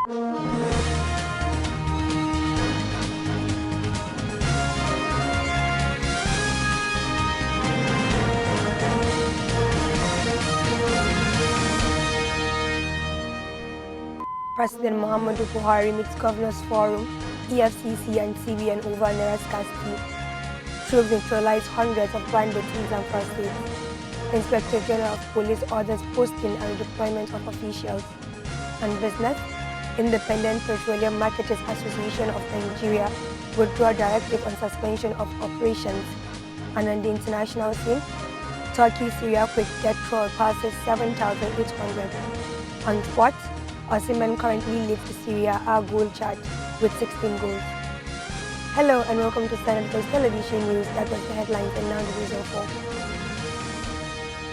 President Muhammadu Buhari meets Governors Forum, EFCC and CBN over NAIRA SCARCITY. Troops neutralize hundreds of bandits in Zamfara State. Inspector General of Police orders posting and redeployment of officials. And business, Independent Petroleum Marketers Association of Nigeria withdraw directive on suspension of operations. And on the international scene, Turkey-Syria quick death toll passes 7,800. On sports, Osimhen currently leads the Syria A goal chart with 16 goals. Hello and welcome to Standard Voice Television News. That was the headlines and now the news of all.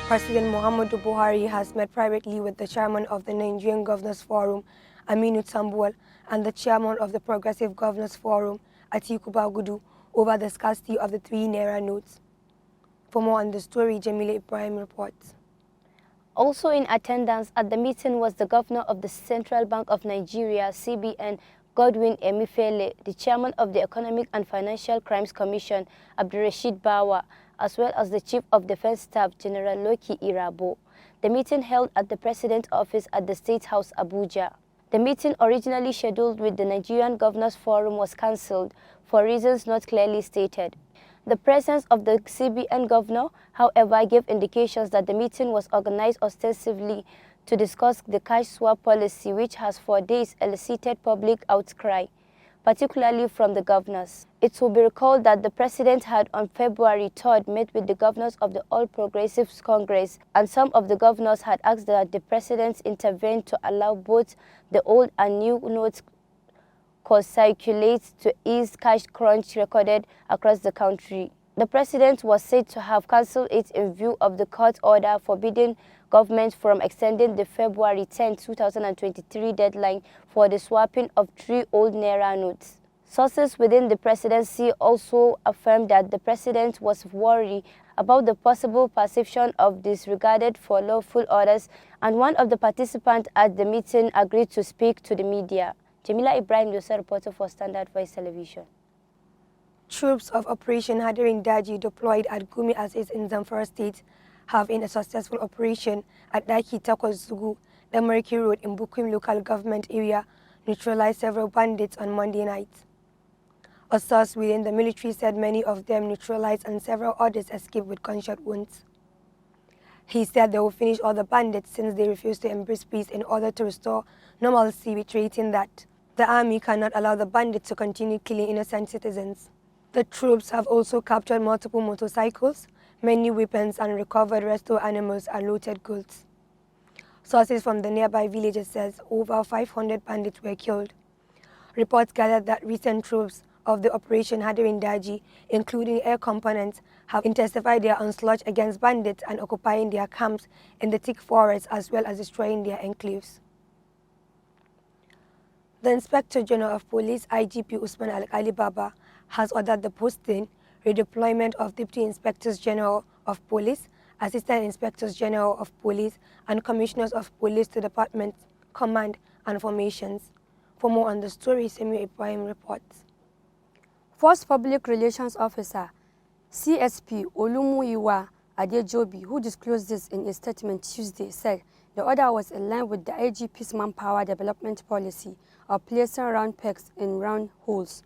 President Muhammadu Buhari has met privately with the chairman of the Nigerian Governors Forum, Aminu Tambuwal, and the chairman of the Progressive Governors Forum, Atiku Bagudu, over the scarcity of the 3 Naira notes. For more on the story, Jamila Ibrahim reports. Also in attendance at the meeting was the governor of the Central Bank of Nigeria, CBN, Godwin Emefiele, the chairman of the Economic and Financial Crimes Commission, Abdulrasheed Bawa, as well as the Chief of Defense Staff, General Loki Irabo. The meeting held at the President's office at the State House, Abuja. The meeting, originally scheduled with the Nigerian Governors Forum, was cancelled for reasons not clearly stated. The presence of the CBN governor, however, gave indications that the meeting was organized ostensibly to discuss the cash swap policy, which has for days elicited public outcry, particularly from the governors. It will be recalled that the president had on February 3rd met with the governors of the All Progressives Congress, and some of the governors had asked that the president intervene to allow both the old and new notes circulate to ease cash crunch recorded across the country. The president was said to have cancelled it in view of the court order forbidding government from extending the February 10, 2023 deadline for the swapping of 3 old Naira notes. Sources within the presidency also affirmed that the president was worried about the possible perception of disregarded for lawful orders, and one of the participants at the meeting agreed to speak to the media. Jamila Ibrahim, reporter for Standard Voice Television. Troops of Operation Hadirin Daji deployed at Gumi Aziz in Zamfara State have, in a successful operation at Daki Takwas Zugu, the Mariki Road in Bukum local government area, neutralized several bandits on Monday night. A source within the military said many of them neutralized and several others escaped with gunshot wounds. He said they will finish all the bandits since they refuse to embrace peace in order to restore normalcy, reiterating that the army cannot allow the bandits to continue killing innocent citizens. The troops have also captured multiple motorcycles, many weapons, and recovered rescue animals and looted goods. Sources from the nearby villages says over 500 bandits were killed. Reports gathered that recent troops of the Operation Hadirin Daji, including air components, have intensified their onslaught against bandits and occupying their camps in the thick forest as well as destroying their enclaves. The Inspector General of Police, IGP Usman Al-Ali Baba, has ordered the posting, redeployment of Deputy Inspectors General of Police, Assistant Inspectors General of Police, and Commissioners of Police to Department, Command, and Formations. For more on the story, Samuel Ibrahim reports. First Public Relations Officer, CSP Olumuyiwa Adejobi, who disclosed this in a statement Tuesday, said the order was in line with the IGP's manpower development policy of placing round pegs in round holes.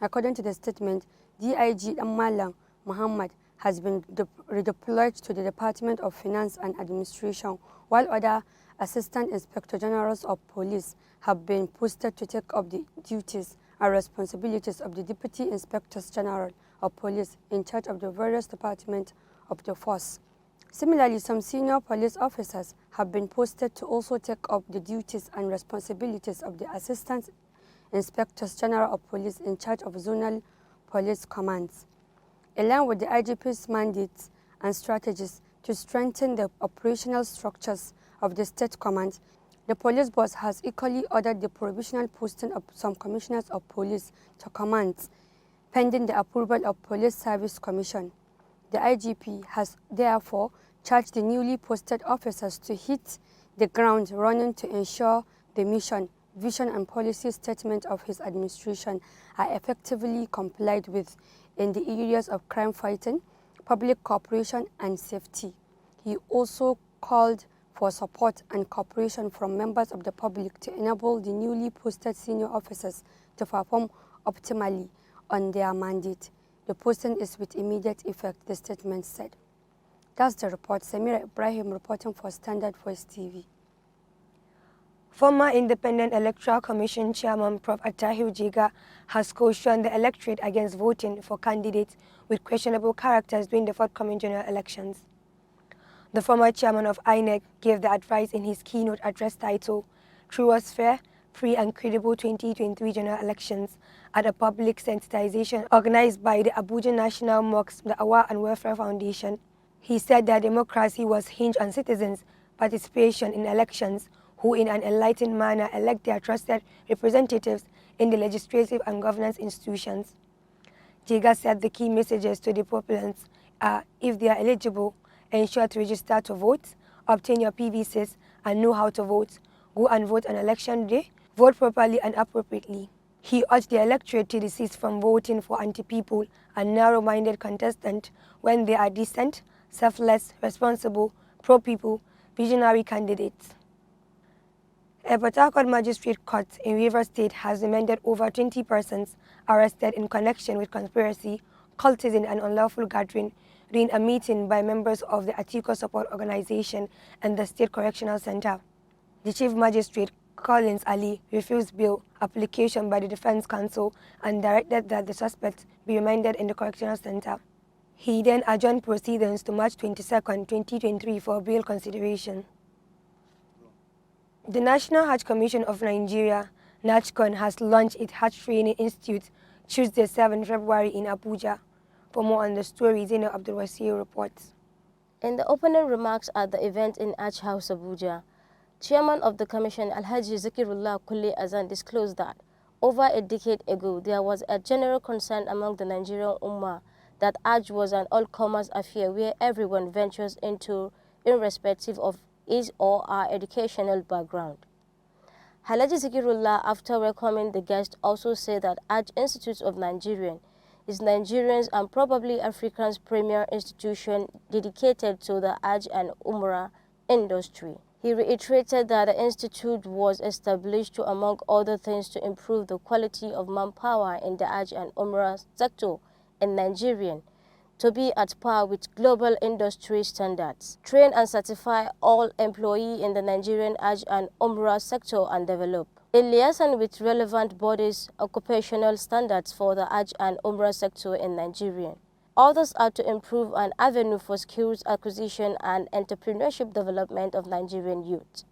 According to the statement, DIG Malam Muhammad has been redeployed to the Department of Finance and Administration, while other Assistant Inspector Generals of Police have been posted to take up the duties and responsibilities of the Deputy Inspectors General of Police in charge of the various departments of the force. Similarly, some senior police officers have been posted to also take up the duties and responsibilities of the Assistant Inspectors General of Police in charge of zonal police commands. In line with the IGP's mandates and strategies to strengthen the operational structures of the state commands, the police boss has equally ordered the provisional posting of some commissioners of police to commands, pending the approval of Police Service Commission. The IGP has therefore charged the newly posted officers to hit the ground running to ensure the mission vision and policy statement of his administration are effectively complied with in the areas of crime fighting, public cooperation and safety. He also called for support and cooperation from members of the public to enable the newly posted senior officers to perform optimally on their mandate. The posting is with immediate effect, the statement said. That's the report. Samira Ibrahim reporting for Standard Voice TV. Former Independent Electoral Commission Chairman Prof. Attahiru Jega has cautioned the electorate against voting for candidates with questionable characters during the forthcoming general elections. The former chairman of INEC gave the advice in his keynote address titled "Truest, Fair, Free and Credible 2023 General Elections" at a public sensitization organized by the Abuja National Mosque, the Awa and Welfare Foundation. He said that democracy was hinged on citizens' participation in elections, who in an enlightened manner elect their trusted representatives in the legislative and governance institutions. Jega said the key messages to the populace are, if they are eligible, ensure to register to vote, obtain your PVCs and know how to vote, go and vote on election day, vote properly and appropriately. He urged the electorate to desist from voting for anti-people and narrow-minded contestants when they are decent, selfless, responsible, pro-people, visionary candidates. A Port Harcourt Magistrate Court in Rivers State has remanded over 20 persons arrested in connection with conspiracy, cultism and unlawful gathering during a meeting by members of the Atiku Support Organization and the State Correctional Center. The Chief Magistrate, Collins Ali, refused bail application by the Defense Counsel and directed that the suspects be remanded in the Correctional Center. He then adjourned proceedings to March 22, 2023 for bail consideration. The National Hajj Commission of Nigeria, NAHCON, has launched its Hajj Training Institute Tuesday, 7 February in Abuja. For more on the story, Zainab Abdulwasir reports. In the opening remarks at the event in Hajj House Abuja, Chairman of the Commission, Alhaji Zakirullah Kule Azan, disclosed that over a decade ago, there was a general concern among the Nigerian Ummah that Hajj was an all-comers affair where everyone ventures into, irrespective of his or her educational background. Alhaji Zakirullah, after welcoming the guest, also said that Hajj Institute of Nigeria is Nigerians and probably Africa's premier institution dedicated to the Hajj and Umrah industry. He reiterated that the institute was established to, among other things, to improve the quality of manpower in the Hajj and Umrah sector in Nigeria, to be at par with global industry standards, train and certify all employees in the Nigerian Hajj and Umrah sector and develop, in liaison with relevant bodies, occupational standards for the Hajj and Umrah sector in Nigeria. Others are to improve an avenue for skills acquisition and entrepreneurship development of Nigerian youth,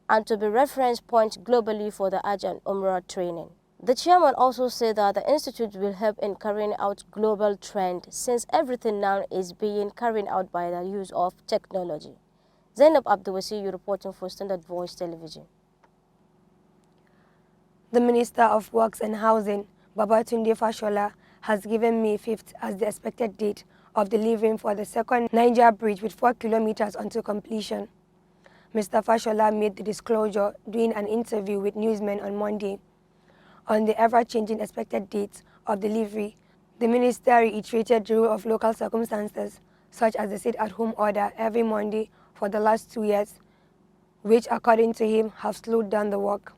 and to be reference point globally for the Hajj and Umrah training. The chairman also said that the institute will help in carrying out global trend since everything now is being carried out by the use of technology. Zainab Abdulwasir reporting for Standard Voice Television. The Minister of Works and Housing, Babatunde Fashola, has given May 5th as the expected date of delivering for the second Niger Bridge with 4 kilometers until completion. Mr. Fashola made the disclosure during an interview with newsmen on Monday. On the ever-changing expected dates of delivery, the minister reiterated the rule of local circumstances, such as the sit-at-home order every Monday for the last 2 years, which, according to him, have slowed down the work.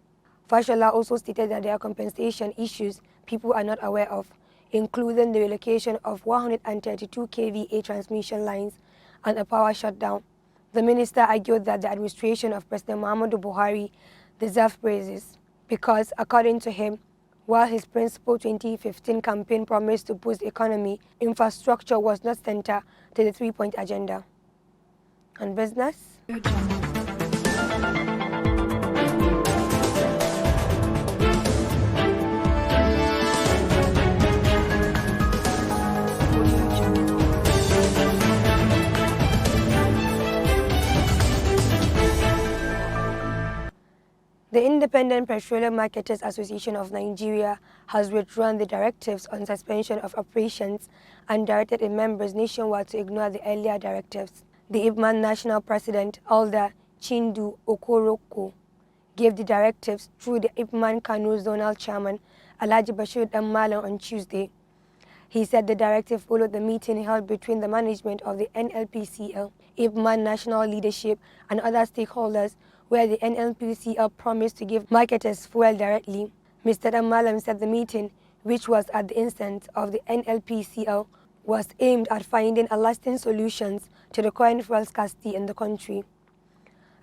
Fashola also stated that there are compensation issues people are not aware of, including the relocation of 132 kVA transmission lines and a power shutdown. The minister argued that the administration of President MUHAMMADU BUHARI deserves praises because, according to him, while his principal 2015 campaign promised to boost the economy, infrastructure was not central to the 3-point agenda. On business? The Independent Petroleum Marketers Association of Nigeria has withdrawn the directives on suspension of operations and directed its members nationwide to ignore the earlier directives. The IBMAN National President, Alda Chindu Okoroko, gave the directives through the Ipman Kano Zonal Chairman Alhaji Bashir Malam on Tuesday. He said the directive followed the meeting held between the management of the NLPCL, Ipman national leadership and other stakeholders, where the NLPCL promised to give marketers fuel directly. Mr. Malam said the meeting, which was at the instance of the NLPCL, was aimed at finding a lasting solutions to the current fuel scarcity in the country.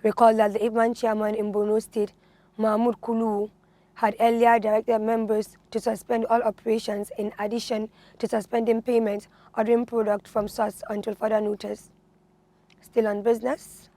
Recall that the Ipman chairman in Borno State, Mahmoud Kulu, had earlier directed members to suspend all operations in addition to suspending payments ordering product from source until further notice. Still on business,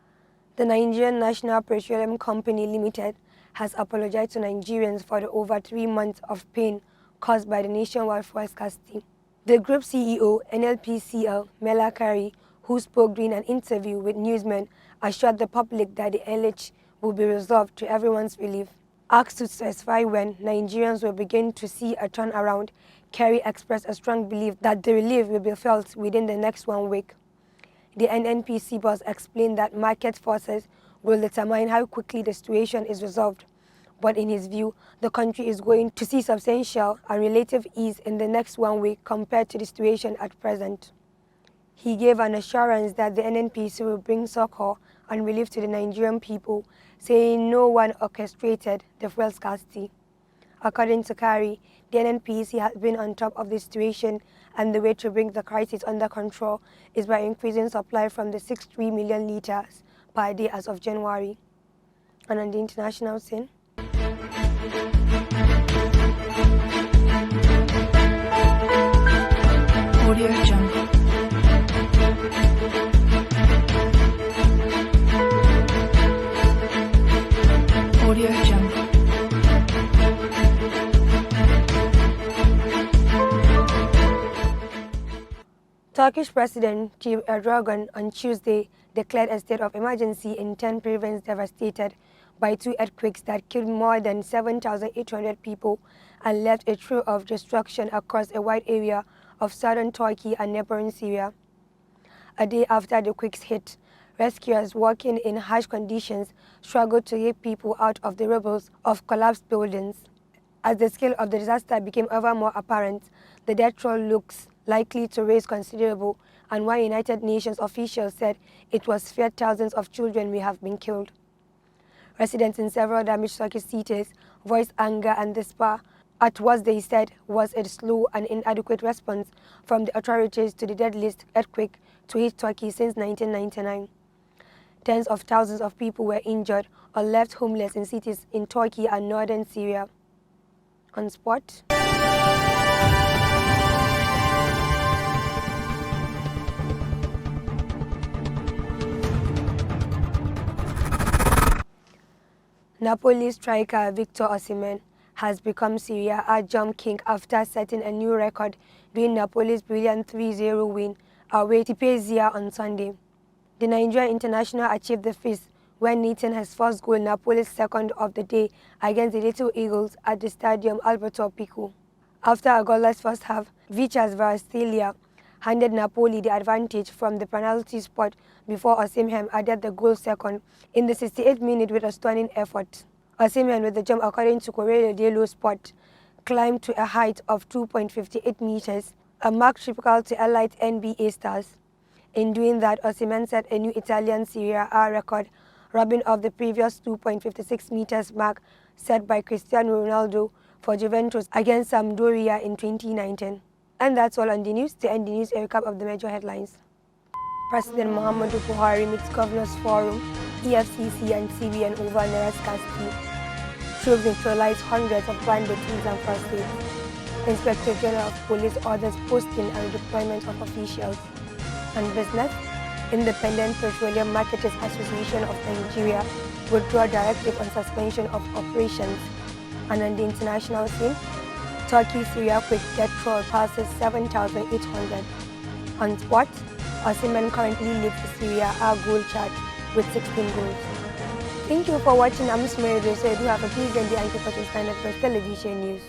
the Nigerian National Petroleum Company Limited has apologized to Nigerians for the over 3 months of pain caused by the nationwide fuel scarcity. The group CEO, NLPCL, Mela Kari, who spoke during an interview with newsmen, assured the public that the LH will be resolved to everyone's relief. Asked to specify when Nigerians will begin to see a turnaround, Kerry expressed a strong belief that the relief will be felt within the next 1 week. The NNPC boss explained that market forces will determine how quickly the situation is resolved, but in his view, the country is going to see substantial and relative ease in the next 1 week compared to the situation at present. He gave an assurance that the NNPC will bring succor and relief to the Nigerian people, saying no one orchestrated the fuel scarcity. According to Kari, the NNPC has been on top of the situation, and the way to bring the crisis under control is by increasing supply from the 63 million litres per day as of January. And on the international scene, Audio Jungle. Audio Jungle. Turkish President Tayyip Erdogan on Tuesday declared a state of emergency in 10 provinces devastated by 2 earthquakes that killed more than 7,800 people and left a trail of destruction across a wide area of southern Turkey and neighboring Syria. A day after the quakes hit, rescuers working in harsh conditions struggled to get people out of the rubble of collapsed buildings. As the scale of the disaster became ever more apparent, the death toll looks likely to rise considerable, and one United Nations official said it was feared thousands of children may have been killed. Residents in several damaged Turkish cities voiced anger and despair at what they said was a slow and inadequate response from the authorities to the deadliest earthquake to hit Turkey since 1999. Tens of thousands of people were injured or left homeless in cities in Turkey and northern Syria. On sport, Napoli striker Victor Osimhen has become Serie A jump king after setting a new record during Napoli's brilliant 3-0 win away to Spezia on Sunday. The Nigerian international achieved the feat when netting his first goal, Napoli's second of the day, against the Little Eagles at the Stadium Alberto Pico. After a goalless first half, Vichas Varasilia handed Napoli the advantage from the penalty spot before Osimhen added the goal second in the 68th minute with a stunning effort. Osimhen, with the jump according to Corriere dello Sport, climbed to a height of 2.58 meters, a mark typical to elite NBA stars. In doing that, Osimhen set a new Italian Serie A record, rubbing off the previous 2.56 meters mark set by Cristiano Ronaldo for Juventus against Sampdoria in 2019. And that's all on the news. To end the news, a recap of the major headlines. President MUHAMMADU BUHARI meets Governors Forum, EFCC and CBN over NAIRA scarcity. Troops neutralize hundreds of bandits in Zamfara State. Inspector General of Police orders posting and deployment of officials. And business, Independent Petroleum Marketers Association of Nigeria withdraw directive on suspension of operations. And on the international scene, Turkey-Syria quick death toll passes 7,800. On sports, Osimhen currently leads the Serie A goal chart with 16 goals. Thank you for watching. I'm Smary. So you do have a pleasant day and keep watching Standard Press Television News.